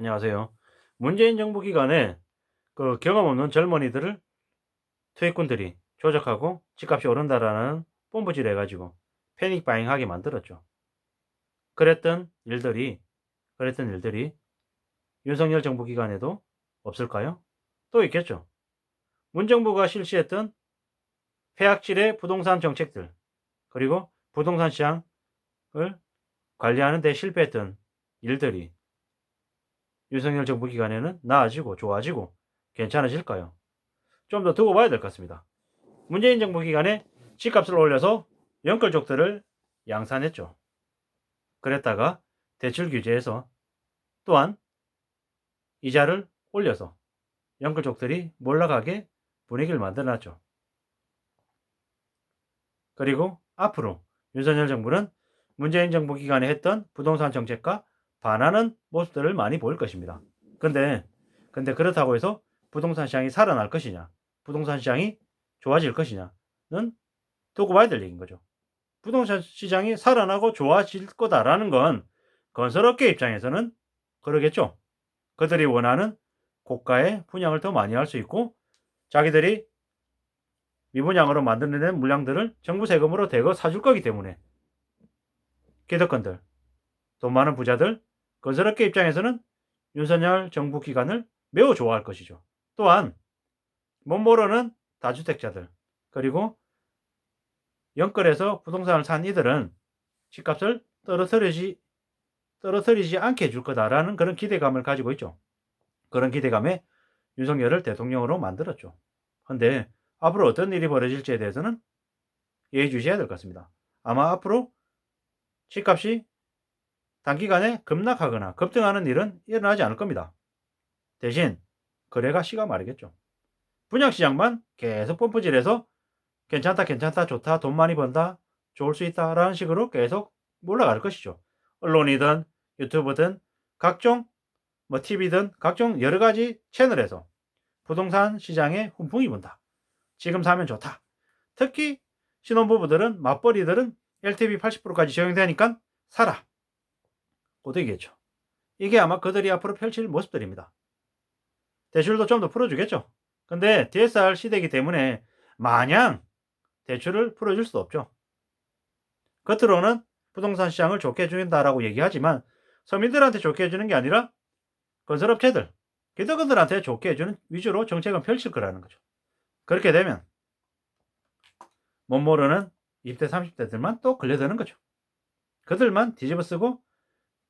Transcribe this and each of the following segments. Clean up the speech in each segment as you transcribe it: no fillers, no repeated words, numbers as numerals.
안녕하세요. 문재인 정부 기간에 경험 없는 젊은이들을 투입군들이 조작하고 집값이 오른다라는 뽐뿌질 해가지고 패닉 바잉하게 만들었죠. 그랬던 일들이, 그랬던 일들이 윤석열 정부 기간에도 없을까요? 또 있겠죠. 문정부가 실시했던 폐악질의 부동산 정책들, 그리고 부동산 시장을 관리하는 데 실패했던 일들이 윤석열 정부 기간에는 나아지고 좋아지고 괜찮아질까요? 좀 더 두고 봐야 될 것 같습니다. 문재인 정부 기간에 집값을 올려서 연끌족들을 양산했죠. 그랬다가 대출 규제에서 또한 이자를 올려서 연끌족들이 몰락하게 분위기를 만들어놨죠. 그리고 앞으로 윤석열 정부는 문재인 정부 기간에 했던 부동산 정책과 반하는 모습들을 많이 보일 것입니다. 근데 그렇다고 해서 부동산 시장이 살아날 것이냐, 부동산 시장이 좋아질 것이냐는 두고 봐야 될 얘기인 거죠. 부동산 시장이 살아나고 좋아질 거다라는 건 건설업계 입장에서는 그러겠죠. 그들이 원하는 고가의 분양을 더 많이 할 수 있고 자기들이 미분양으로 만들어낸 물량들을 정부 세금으로 대거 사줄 거기 때문에 기득권들, 돈 많은 부자들, 건설업계 입장에서는 윤석열 정부 기간을 매우 좋아할 것이죠. 또한 못 모르는 다주택자들, 그리고 연끌에서 부동산을 산 이들은 집값을 떨어뜨리지 않게 해줄 거다라는 그런 기대감을 가지고 있죠. 그런 기대감에 윤석열을 대통령으로 만들었죠. 근데 앞으로 어떤 일이 벌어질지에 대해서는 예의주시해야 될 것 같습니다. 아마 앞으로 집값이 단기간에 급락하거나 급등하는 일은 일어나지 않을 겁니다. 대신 거래가 씨가 마르겠죠. 분양시장만 계속 펌프질해서 괜찮다, 괜찮다, 좋다, 돈 많이 번다, 좋을 수 있다 라는 식으로 계속 올라갈 것이죠. 언론이든 유튜브든 각종 TV든 각종 여러 가지 채널에서 부동산 시장에 훈풍이 분다. 지금 사면 좋다. 특히 신혼부부들은 맞벌이들은 LTV 80%까지 적용되니까 사라. 고되겠죠. 이게 아마 그들이 앞으로 펼칠 모습들입니다. 대출도 좀 더 풀어주겠죠. 근데 DSR 시대이기 때문에 마냥 대출을 풀어줄 수도 없죠. 겉으로는 부동산 시장을 좋게 해준다라고 얘기하지만 서민들한테 좋게 해주는 게 아니라 건설업체들, 기득권들한테 좋게 해주는 위주로 정책은 펼칠 거라는 거죠. 그렇게 되면 못 모르는 20대, 30대들만 또 걸려드는 거죠. 그들만 뒤집어 쓰고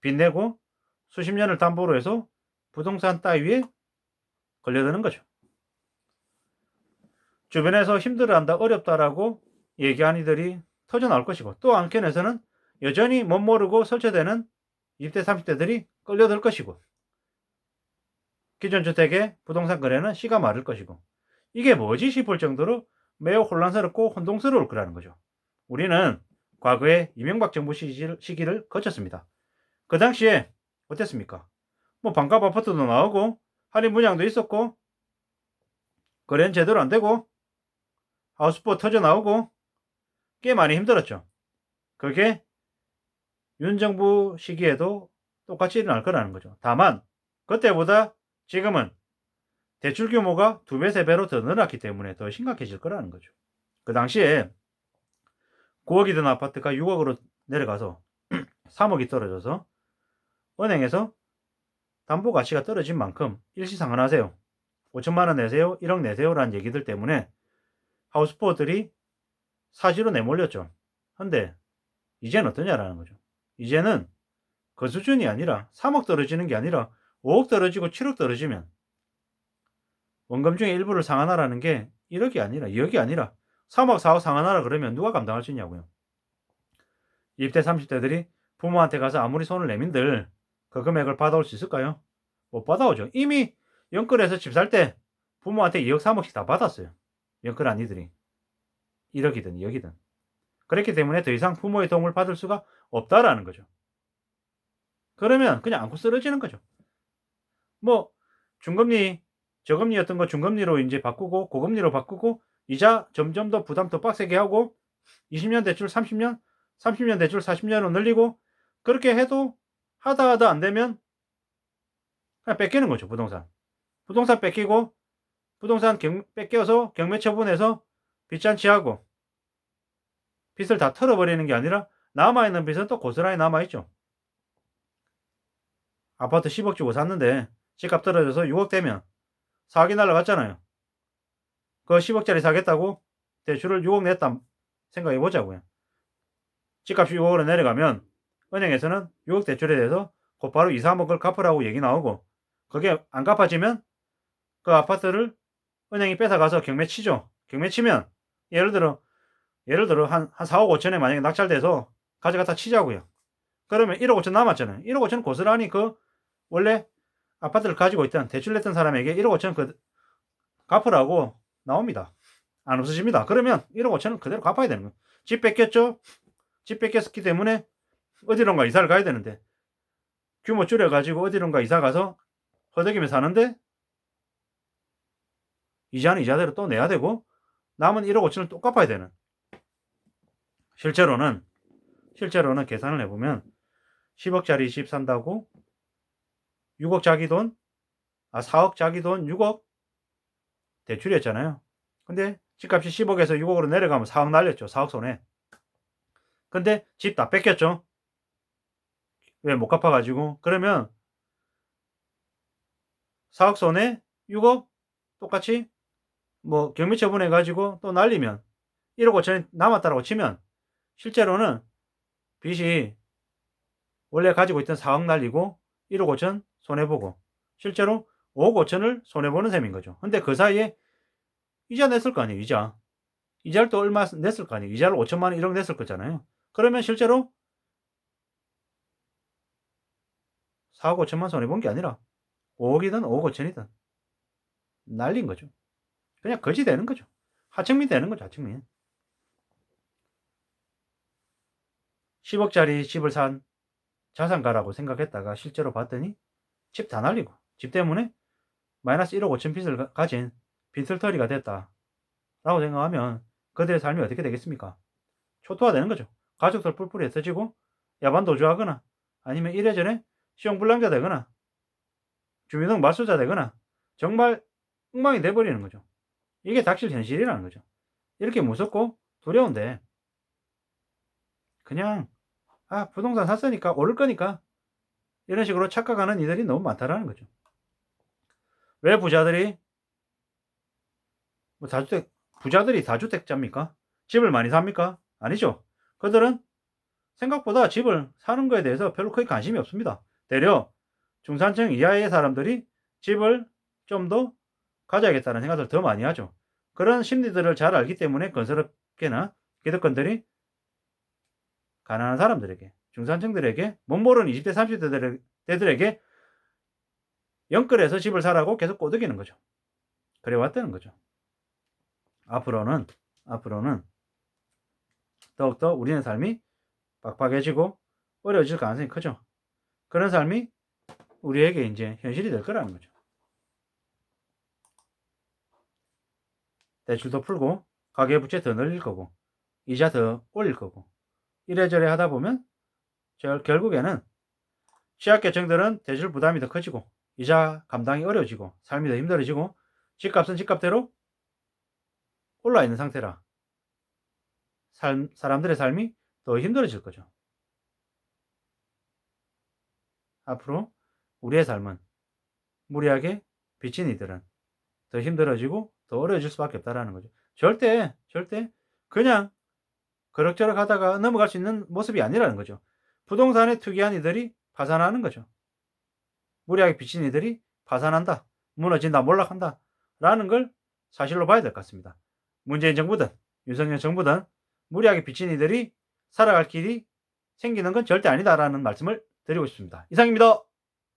빚내고 수십 년을 담보로 해서 부동산 따위에 걸려드는 거죠. 주변에서 힘들어한다, 어렵다라고 얘기하는 이들이 터져 나올 것이고 또 한켠에서는 여전히 못 모르고 설치되는 20대, 30대들이 끌려들 것이고 기존 주택의 부동산 거래는 씨가 마를 것이고 이게 뭐지 싶을 정도로 매우 혼란스럽고 혼동스러울 거라는 거죠. 우리는 과거에 이명박 정부 시기를 거쳤습니다. 그 당시에 어땠습니까? 뭐 반값 아파트도 나오고 할인 분양도 있었고 거래는 제대로 안 되고 하우스포 터져 나오고 꽤 많이 힘들었죠. 그게 윤 정부 시기에도 똑같이 일어날 거라는 거죠. 다만 그때보다 지금은 대출 규모가 2배, 3배로 더 늘어났기 때문에 더 심각해질 거라는 거죠. 그 당시에 9억이 든 아파트가 6억으로 내려가서 3억이 떨어져서 은행에서 담보 가치가 떨어진 만큼 일시상환하세요. 5천만 원 내세요. 1억 내세요라는 얘기들 때문에 하우스포들이 사지로 내몰렸죠. 근데 이제는 어떠냐라는 거죠. 이제는 그 수준이 아니라 3억 떨어지는 게 아니라 5억 떨어지고 7억 떨어지면 원금 중에 일부를 상환하라는 게 1억이 아니라 2억이 아니라 3억, 4억 상환하라 그러면 누가 감당할 수 있냐고요. 20대, 30대들이 부모한테 가서 아무리 손을 내민들 그 금액을 받아올 수 있을까요? 못 받아오죠. 이미 연끌에서 집 살 때 부모한테 2억, 3억씩 다 받았어요. 연끌한 이들이. 1억이든 2억이든. 그렇기 때문에 더 이상 부모의 도움을 받을 수가 없다라는 거죠. 그러면 그냥 안고 쓰러지는 거죠. 뭐 중금리, 저금리였던 거 중금리로 이제 바꾸고 고금리로 바꾸고 이자 점점 더 부담 더 빡세게 하고 20년 대출 30년, 30년 대출 40년으로 늘리고 그렇게 해도 하다 안 되면 그냥 뺏기는 거죠, 부동산. 부동산 뺏기고 부동산 뺏겨서 경매처분해서 빚잔치하고 빚을 다 털어버리는 게 아니라 남아있는 빚은 또 고스란히 남아있죠. 아파트 10억 주고 샀는데 집값 떨어져서 6억 되면 4억이 날라갔잖아요. 그 10억짜리 사겠다고 대출을 6억 냈다 생각해 보자고요. 집값이 6억으로 내려가면 은행에서는 6억 대출에 대해서 곧바로 2, 3억을 갚으라고 얘기 나오고, 그게 안 갚아지면 그 아파트를 은행이 뺏어가서 경매 치죠. 경매 치면 예를 들어 한 4억 5천에 만약에 낙찰돼서 가져갔다 치자고요. 그러면 1억 5천 남았잖아요. 1억 5천 고스란히 그 원래 아파트를 가지고 있던 대출 냈던 사람에게 1억 5천 그 갚으라고 나옵니다. 안 없어집니다. 그러면 1억 5천은 그대로 갚아야 되는 거예요. 집 뺏겼죠? 집 뺏겼기 때문에 어디론가 이사를 가야 되는데 규모 줄여가지고 어디론가 이사 가서 허덕이며 사는데 이자는 이자대로 또 내야 되고 남은 1억 5천을 또 갚아야 되는. 실제로는 계산을 해보면 10억짜리 집 산다고 6억 자기 돈, 4억 자기 돈 6억 대출이었잖아요. 근데 집값이 10억에서 6억으로 내려가면 4억 날렸죠. 4억 손해. 근데 집 다 뺏겼죠. 왜 못 갚아가지고. 그러면 4억 손해 6억 똑같이 뭐 경매 처분해가지고 또 날리면 1억 5천이 남았다라고 치면 실제로는 빚이 원래 가지고 있던 4억 날리고 1억 5천 손해보고 실제로 5억 5천을 손해보는 셈인 거죠. 근데 그 사이에 이자 냈을 거 아니에요. 이자를 또 얼마 냈을 거 아니에요. 이자를 5천만 원 1억 냈을 거잖아요. 그러면 실제로 4억 5천만 손해본 게 아니라 5억이든 5억 5천이든 날린 거죠. 그냥 거지 되는 거죠. 하층민 되는 거죠. 하층민. 10억짜리 집을 산 자산가라고 생각했다가 실제로 봤더니 집 다 날리고 집 때문에 마이너스 1억 5천 빚을 가진 빈털터리가 됐다 라고 생각하면 그들의 삶이 어떻게 되겠습니까? 초토화되는 거죠. 가족들 뿔뿔이 흩어지고 야반도주하거나 아니면 이래저래 시용불량자 되거나 주민등 말소자 되거나 정말 엉망이 돼버리는 거죠. 이게 닥칠 현실이라는 거죠. 이렇게 무섭고 두려운데 그냥 부동산 샀으니까 오를 거니까 이런 식으로 착각하는 이들이 너무 많다라는 거죠. 왜 부자들이 부자들이 다주택자입니까? 집을 많이 삽니까? 아니죠. 그들은 생각보다 집을 사는 거에 대해서 별로 크게 관심이 없습니다. 되려 중산층 이하의 사람들이 집을 좀 더 가져야겠다는 생각을 더 많이 하죠. 그런 심리들을 잘 알기 때문에 건설업계나 기득권들이 가난한 사람들에게, 중산층들에게, 못 모르는 20대 30대들에게 영끌해서 집을 사라고 계속 꼬드기는 거죠. 그래 왔다는 거죠. 앞으로는 더욱더 우리의 삶이 빡빡해지고 어려워질 가능성이 크죠. 그런 삶이 우리에게 이제 현실이 될 거라는 거죠. 대출도 풀고 가계부채 더 늘릴 거고 이자 더 올릴 거고 이래저래 하다 보면 결국에는 취약계층들은 대출 부담이 더 커지고 이자 감당이 어려워지고 삶이 더 힘들어지고 집값은 집값대로 올라 있는 상태라 사람들의 삶이 더 힘들어질 거죠. 앞으로 우리의 삶은 무리하게 빚진 이들은 더 힘들어지고 더 어려워질 수밖에 없다라는 거죠. 절대 그냥 그럭저럭 하다가 넘어갈 수 있는 모습이 아니라는 거죠. 부동산에 투기한 이들이 파산하는 거죠. 무리하게 빚진 이들이 파산한다, 무너진다, 몰락한다 라는 걸 사실로 봐야 될 것 같습니다. 문재인 정부든 윤석열 정부든 무리하게 빚진 이들이 살아갈 길이 생기는 건 절대 아니다라는 말씀을 드리고 싶습니다. 이상입니다.